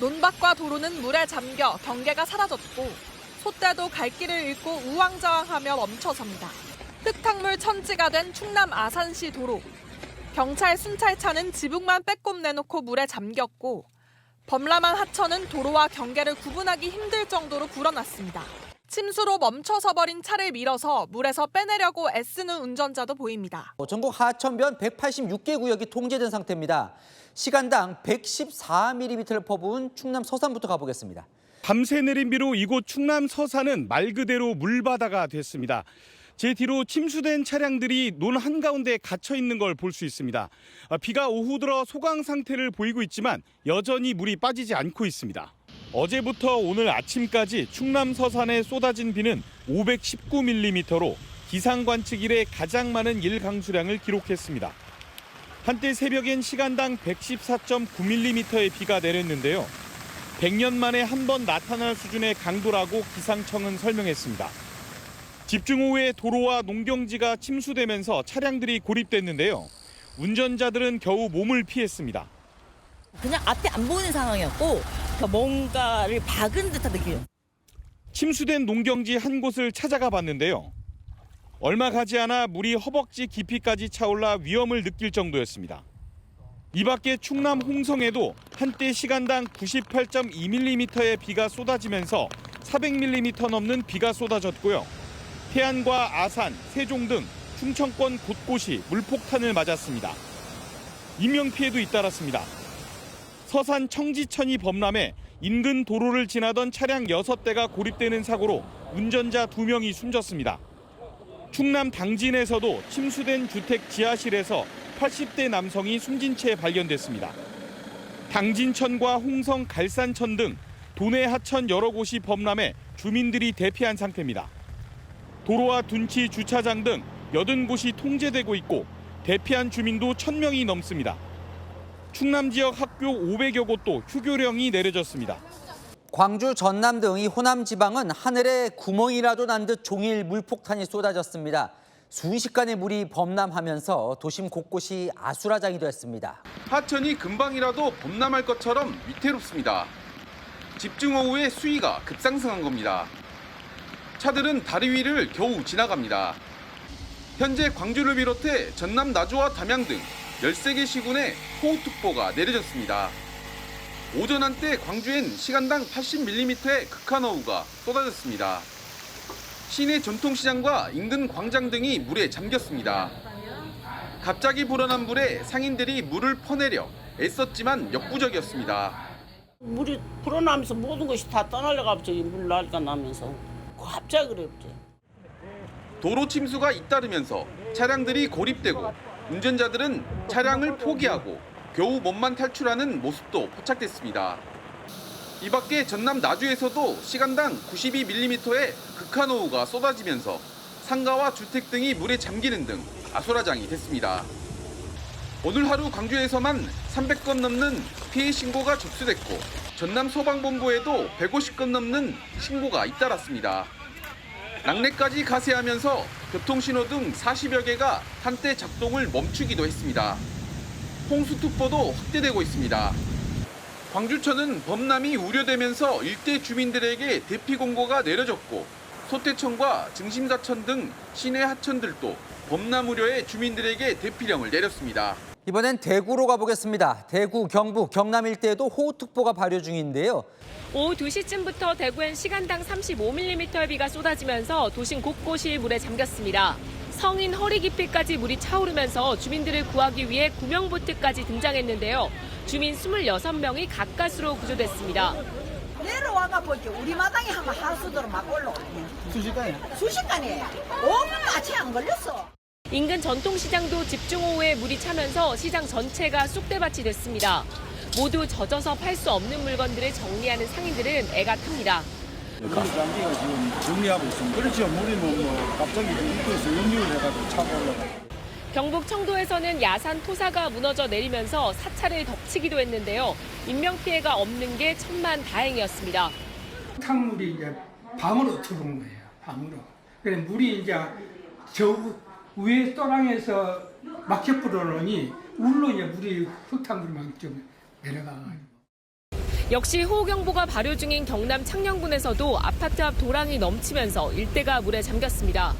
논밭과 도로는 물에 잠겨 경계가 사라졌고 소떼도 갈 길을 잃고 우왕좌왕하며 멈춰섭니다. 흙탕물 천지가 된 충남 아산시 도로. 경찰 순찰차는 지붕만 빼꼼 내놓고 물에 잠겼고 범람한 하천은 도로와 경계를 구분하기 힘들 정도로 불어났습니다. 침수로 멈춰서 버린 차를 밀어서 물에서 빼내려고 애쓰는 운전자도 보입니다. 전국 하천변 186개 구역이 통제된 상태입니다. 시간당 114mm를 퍼부은 충남 서산부터 가보겠습니다. 밤새 내린 비로 이곳 충남 서산은 말 그대로 물바다가 됐습니다. 제 뒤로 침수된 차량들이 논 한가운데 갇혀 있는 걸 볼 수 있습니다. 비가 오후 들어 소강 상태를 보이고 있지만 여전히 물이 빠지지 않고 있습니다. 어제부터 오늘 아침까지 충남 서산에 쏟아진 비는 519mm로 기상 관측 이래 가장 많은 일강수량을 기록했습니다. 한때 새벽엔 시간당 114.9mm의 비가 내렸는데요. 100년 만에 한 번 나타날 수준의 강도라고 기상청은 설명했습니다. 집중호우에 도로와 농경지가 침수되면서 차량들이 고립됐는데요. 운전자들은 겨우 몸을 피했습니다. 그냥 앞이 안 보이는 상황이었고 뭔가를 박은 듯한 느낌. 침수된 농경지 한 곳을 찾아가 봤는데요. 얼마 가지 않아 물이 허벅지 깊이까지 차올라 위험을 느낄 정도였습니다. 이 밖에 충남 홍성에도 한때 시간당 98.2mm의 비가 쏟아지면서 400mm 넘는 비가 쏟아졌고요. 태안과 아산, 세종 등 충청권 곳곳이 물폭탄을 맞았습니다. 인명피해도 잇따랐습니다. 서산 청지천이 범람해 인근 도로를 지나던 차량 6대가 고립되는 사고로 운전자 2명이 숨졌습니다. 충남 당진에서도 침수된 주택 지하실에서 80대 남성이 숨진 채 발견됐습니다. 당진천과 홍성 갈산천 등 도내 하천 여러 곳이 범람해 주민들이 대피한 상태입니다. 도로와 둔치 주차장 등 80곳이 통제되고 있고 대피한 주민도 1,000명이 넘습니다. 충남 지역 학교 500여 곳도 휴교령이 내려졌습니다. 광주, 전남 등 이 호남 지방은 하늘에 구멍이라도 난 듯 종일 물폭탄이 쏟아졌습니다. 순식간에 물이 범람하면서 도심 곳곳이 아수라장이 됐습니다. 하천이 금방이라도 범람할 것처럼 위태롭습니다. 집중호우의 수위가 급상승한 겁니다. 차들은 다리 위를 겨우 지나갑니다. 현재 광주를 비롯해 전남 나주와 담양 등 13개 시군에 호우특보가 내려졌습니다. 오전 한때 광주엔 시간당 80mm의 극한호우가 쏟아졌습니다. 시내 전통시장과 인근 광장 등이 물에 잠겼습니다. 갑자기 불어난 물에 상인들이 물을 퍼내려 애썼지만 역부족이었습니다. 물이 불어나면서 모든 것이 다 떠날려가지고 물 날까 나면서 갑자기 그랬지. 도로 침수가 잇따르면서 차량들이 고립되고 운전자들은 차량을 포기하고 겨우 몸만 탈출하는 모습도 포착됐습니다. 이 밖에 전남 나주에서도 시간당 92mm의 극한호우가 쏟아지면서 상가와 주택 등이 물에 잠기는 등 아수라장이 됐습니다. 오늘 하루 광주에서만 300건 넘는 피해 신고가 접수됐고 전남 소방본부에도 150건 넘는 신고가 잇따랐습니다. 낙뢰까지 가세하면서 교통신호 등 40여 개가 한때 작동을 멈추기도 했습니다. 홍수특보도 확대되고 있습니다. 광주천은 범람이 우려되면서 일대 주민들에게 대피 공고가 내려졌고 소태천과 증심사천 등 시내 하천들도 범람 우려에 주민들에게 대피령을 내렸습니다. 이번엔 대구로 가보겠습니다. 대구, 경북, 경남 일대에도 호우특보가 발효 중인데요. 오후 2시쯤부터 대구엔 시간당 35mm의 비가 쏟아지면서 도심 곳곳이 물에 잠겼습니다. 성인 허리 깊이까지 물이 차오르면서 주민들을 구하기 위해 구명보트까지 등장했는데요. 주민 26명이 가까스로 구조됐습니다. 내려와가 볼게 우리 마당에 하면 하수도로 막 올라오네. 순식간이에요. 5분만 채 안 걸렸어. 인근 전통시장도 집중호우에 물이 차면서 시장 전체가 쑥대밭이 됐습니다. 모두 젖어서 팔 수 없는 물건들을 정리하는 상인들은 애가 탑니다. 물이 장기가 지금 정리하고 있습니다. 그렇죠. 물이 갑자기 입구에서 연결을 해가지고 차고 올라가요. 경북 청도에서는 야산 토사가 무너져 내리면서 사찰을 덮치기도 했는데요. 인명피해가 없는 게 천만다행이었습니다. 탕물이 이제 밤으로 들어온 거예요. 밤으로. 그래 물이 이제 저 위에 또랑에서 막혀 불어오니 울로 이제 물이 흙탕물이 막 좀 내려가가지고. 역시 호우경보가 발효 중인 경남 창녕군에서도 아파트 앞 도랑이 넘치면서 일대가 물에 잠겼습니다.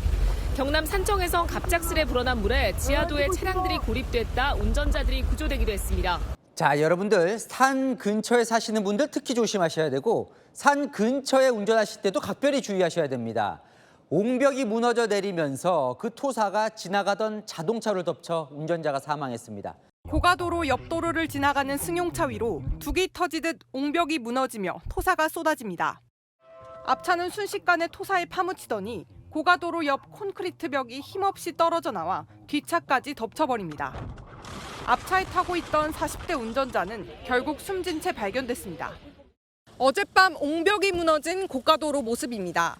경남 산청에서 갑작스레 불어난 물에 지하도에 차량들이 고립됐다 운전자들이 구조되기도 했습니다. 자, 여러분들 산 근처에 사시는 분들 특히 조심하셔야 되고 산 근처에 운전하실 때도 각별히 주의하셔야 됩니다. 옹벽이 무너져 내리면서 그 토사가 지나가던 자동차를 덮쳐 운전자가 사망했습니다. 고가도로 옆 도로를 지나가는 승용차 위로 둑이 터지듯 옹벽이 무너지며 토사가 쏟아집니다. 앞차는 순식간에 토사에 파묻히더니 고가도로 옆 콘크리트 벽이 힘없이 떨어져 나와 뒷차까지 덮쳐버립니다. 앞차에 타고 있던 40대 운전자는 결국 숨진 채 발견됐습니다. 어젯밤 옹벽이 무너진 고가도로 모습입니다.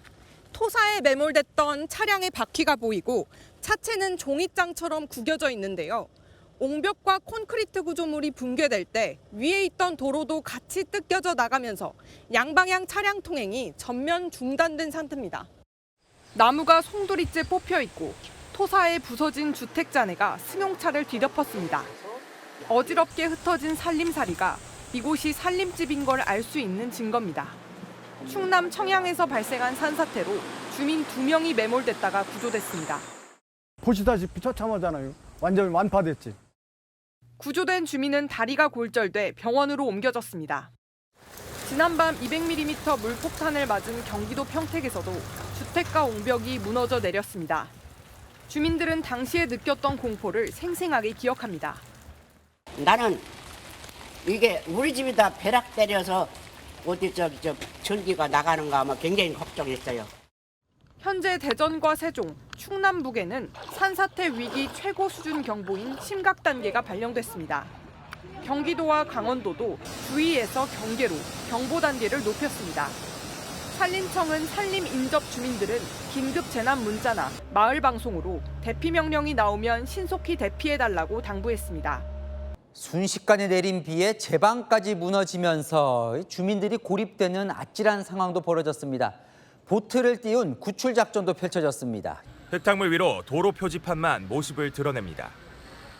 토사에 매몰됐던 차량의 바퀴가 보이고 차체는 종이장처럼 구겨져 있는데요. 옹벽과 콘크리트 구조물이 붕괴될 때 위에 있던 도로도 같이 뜯겨져 나가면서 양방향 차량 통행이 전면 중단된 상태입니다. 나무가 송두리째 뽑혀 있고 토사에 부서진 주택자네가 승용차를 뒤덮었습니다. 어지럽게 흩어진 살림살이가 이곳이 살림집인 걸 알 수 있는 증거입니다. 충남 청양에서 발생한 산사태로 주민 2명이 매몰됐다가 구조됐습니다. 보시다시피 처참하잖아요. 완전히 완파됐지. 구조된 주민은 다리가 골절돼 병원으로 옮겨졌습니다. 지난밤 200mm 물폭탄을 맞은 경기도 평택에서도 주택가 옹벽이 무너져 내렸습니다. 주민들은 당시에 느꼈던 공포를 생생하게 기억합니다. 나는 이게 우리 집이다 벼락 때려서 어디 전기가 나가는가 하면 굉장히 걱정했어요. 현재 대전과 세종, 충남북에는 산사태 위기 최고 수준 경보인 심각 단계가 발령됐습니다. 경기도와 강원도도 주의에서 경계로 경보 단계를 높였습니다. 산림청은 산림 인접 주민들은 긴급 재난 문자나 마을 방송으로 대피 명령이 나오면 신속히 대피해달라고 당부했습니다. 순식간에 내린 비에 제방까지 무너지면서 주민들이 고립되는 아찔한 상황도 벌어졌습니다. 보트를 띄운 구출 작전도 펼쳐졌습니다. 흙탕물 위로 도로 표지판만 모습을 드러냅니다.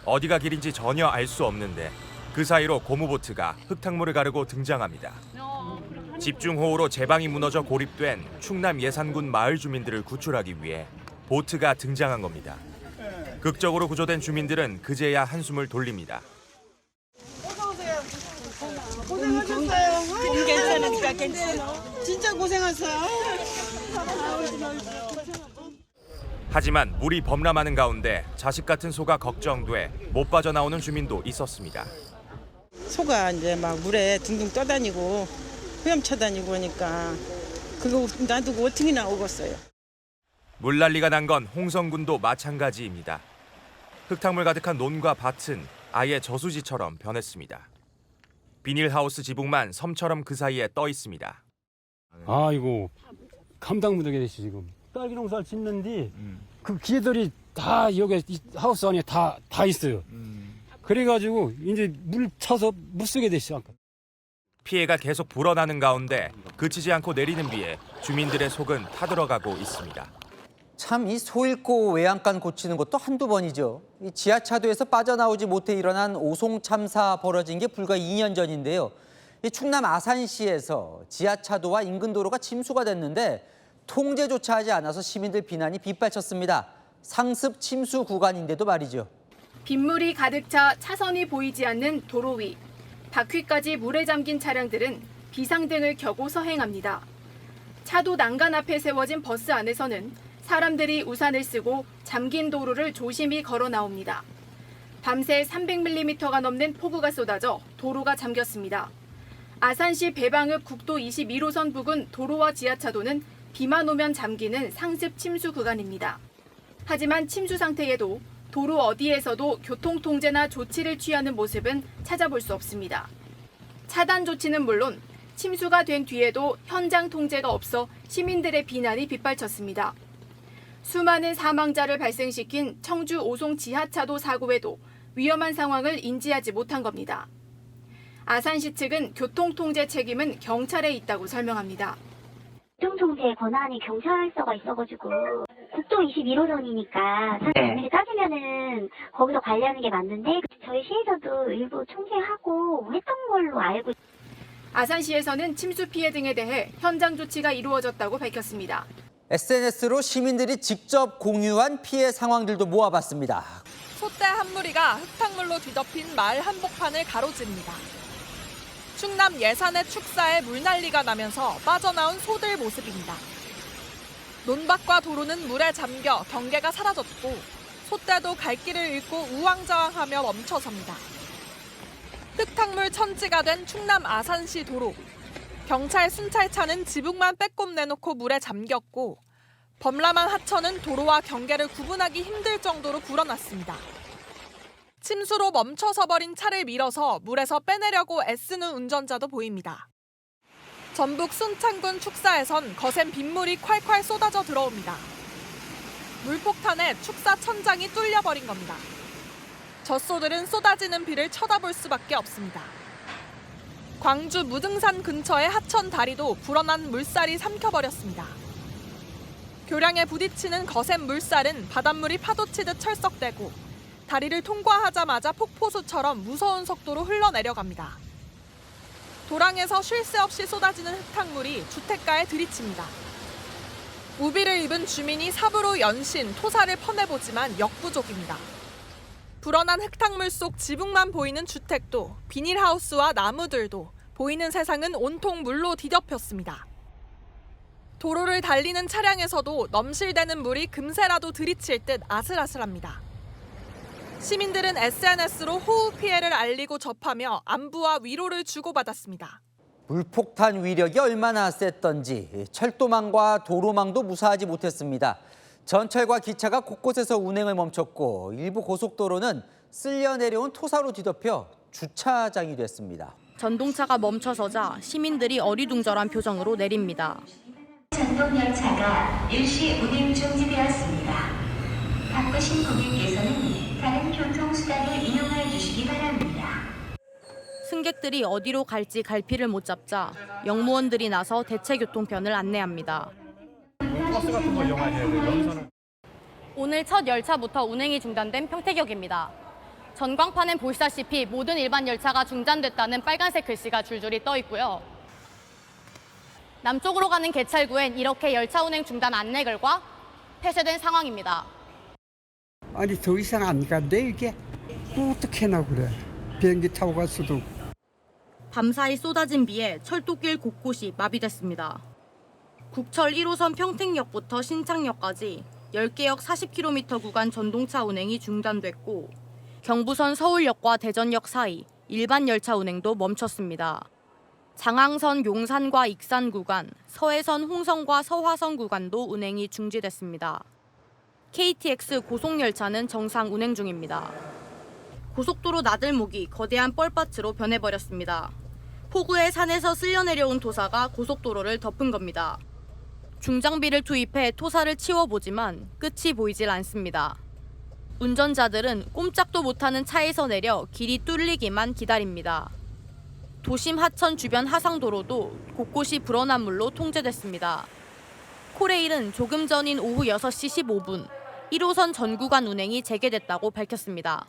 어디가 길인지 전혀 알 수 없는데 그 사이로 고무보트가 흙탕물을 가르고 등장합니다. 집중호우로 제방이 무너져 고립된 충남 예산군 마을 주민들을 구출하기 위해 보트가 등장한 겁니다. 극적으로 구조된 주민들은 그제야 한숨을 돌립니다. 고생하셨어요. 괜찮으니까 괜찮아. 진짜 고생하셨어요. 하지만 물이 범람하는 가운데 자식 같은 소가 걱정돼 못 빠져나오는 주민도 있었습니다. 소가 이제 막 물에 둥둥 떠다니고 헤엄쳐다니고 하니까 그거 놔두고 어떻게 나오겠어요. 물난리가 난 건 홍성군도 마찬가지입니다. 흙탕물 가득한 논과 밭은 아예 저수지처럼 변했습니다. 비닐하우스 지붕만 섬처럼 그 사이에 떠 있습니다. 아이고 감당 못하게 됐지 지금. 딸기 농사를 짓는데 그 기계들이 다 여기 하우스 안에 다 있어요. 그래가지고 이제 물 차서 못 쓰게 됐어. 피해가 계속 불어나는 가운데 그치지 않고 내리는 비에 주민들의 속은 타들어가고 있습니다. 참 이 소 잃고 외양간 고치는 것도 한두 번이죠. 이 지하차도에서 빠져나오지 못해 일어난 오송 참사 벌어진 게 불과 2년 전인데요. 이 충남 아산시에서 지하차도와 인근 도로가 침수가 됐는데 통제조차 하지 않아서 시민들 비난이 빗발쳤습니다. 상습 침수 구간인데도 말이죠. 빗물이 가득 차 차선이 보이지 않는 도로 위. 바퀴까지 물에 잠긴 차량들은 비상등을 켜고 서행합니다. 차도 난간 앞에 세워진 버스 안에서는 사람들이 우산을 쓰고 잠긴 도로를 조심히 걸어 나옵니다. 밤새 300mm가 넘는 폭우가 쏟아져 도로가 잠겼습니다. 아산시 배방읍 국도 21호선 부근 도로와 지하차도는 비만 오면 잠기는 상습 침수 구간입니다. 하지만 침수 상태에도 도로 어디에서도 교통통제나 조치를 취하는 모습은 찾아볼 수 없습니다. 차단 조치는 물론 침수가 된 뒤에도 현장 통제가 없어 시민들의 비난이 빗발쳤습니다. 수많은 사망자를 발생시킨 청주 오송 지하차도 사고에도 위험한 상황을 인지하지 못한 겁니다. 아산시 측은 교통통제 책임은 경찰에 있다고 설명합니다. 교통통제 권한이 경찰서가 있어가지고 국도 21호선이니까 사실 따지면은 거기서 관리하는 게 맞는데 저희 시에서도 일부 통제하고 했던 걸로 알고. 아산시에서는 침수 피해 등에 대해 현장 조치가 이루어졌다고 밝혔습니다. SNS로 시민들이 직접 공유한 피해 상황들도 모아봤습니다. 소떼 한 무리가 흙탕물로 뒤덮인 마을 한복판을 가로지릅니다. 충남 예산의 축사에 물난리가 나면서 빠져나온 소들 모습입니다. 논밭과 도로는 물에 잠겨 경계가 사라졌고 소떼도 갈 길을 잃고 우왕좌왕하며 멈춰섭니다. 흙탕물 천지가 된 충남 아산시 도로. 경찰 순찰차는 지붕만 빼꼼 내놓고 물에 잠겼고 범람한 하천은 도로와 경계를 구분하기 힘들 정도로 불어났습니다. 침수로 멈춰서 버린 차를 밀어서 물에서 빼내려고 애쓰는 운전자도 보입니다. 전북 순창군 축사에선 거센 빗물이 콸콸 쏟아져 들어옵니다. 물폭탄에 축사 천장이 뚫려버린 겁니다. 젖소들은 쏟아지는 비를 쳐다볼 수밖에 없습니다. 광주 무등산 근처의 하천 다리도 불어난 물살이 삼켜버렸습니다. 교량에 부딪히는 거센 물살은 바닷물이 파도치듯 철썩대고 다리를 통과하자마자 폭포수처럼 무서운 속도로 흘러내려갑니다. 도랑에서 쉴 새 없이 쏟아지는 흙탕물이 주택가에 들이칩니다. 우비를 입은 주민이 삽으로 연신 토사를 퍼내보지만 역부족입니다. 불어난 흙탕물 속 지붕만 보이는 주택도 비닐하우스와 나무들도 보이는 세상은 온통 물로 뒤덮였습니다. 도로를 달리는 차량에서도 넘실대는 물이 금세라도 들이칠 듯 아슬아슬합니다. 시민들은 SNS로 호우 피해를 알리고 접하며 안부와 위로를 주고받았습니다. 물폭탄 위력이 얼마나 셌던지 철도망과 도로망도 무사하지 못했습니다. 전철과 기차가 곳곳에서 운행을 멈췄고 일부 고속도로는 쓸려 내려온 토사로 뒤덮여 주차장이 됐습니다. 전동차가 멈춰서자 시민들이 어리둥절한 표정으로 내립니다. 전동열차가 일시 운행 중지되었습니다. 바쁘신 고객께서는 다른 교통수단을 이용해 주시기 바랍니다. 승객들이 어디로 갈지 갈피를 못 잡자 영무원들이 나서 대체 교통편을 안내합니다. 버스 같은 거 이용하셔야 돼요. 오늘 첫 열차부터 운행이 중단된 평택역입니다. 전광판엔 보시다시피 모든 일반 열차가 중단됐다는 빨간색 글씨가 줄줄이 떠 있고요. 남쪽으로 가는 개찰구엔 이렇게 열차 운행 중단 안내글과 폐쇄된 상황입니다. 아니 더 이상 안 간대 이게. 어떻게 나 그래. 비행기 타고 갔어도. 밤사이 쏟아진 비에 철도길 곳곳이 마비됐습니다. 국철 1호선 평택역부터 신창역까지 10개역 40km 구간 전동차 운행이 중단됐고 경부선 서울역과 대전역 사이 일반 열차 운행도 멈췄습니다. 장항선 용산과 익산 구간, 서해선 홍성과 서화선 구간도 운행이 중지됐습니다. KTX 고속열차는 정상 운행 중입니다. 고속도로 나들목이 거대한 뻘밭으로 변해버렸습니다. 폭우에 산에서 쓸려 내려온 토사가 고속도로를 덮은 겁니다. 중장비를 투입해 토사를 치워보지만 끝이 보이질 않습니다. 운전자들은 꼼짝도 못하는 차에서 내려 길이 뚫리기만 기다립니다. 도심 하천 주변 하상도로도 곳곳이 불어난 물로 통제됐습니다. 코레일은 조금 전인 오후 6시 15분 1호선 전 구간 운행이 재개됐다고 밝혔습니다.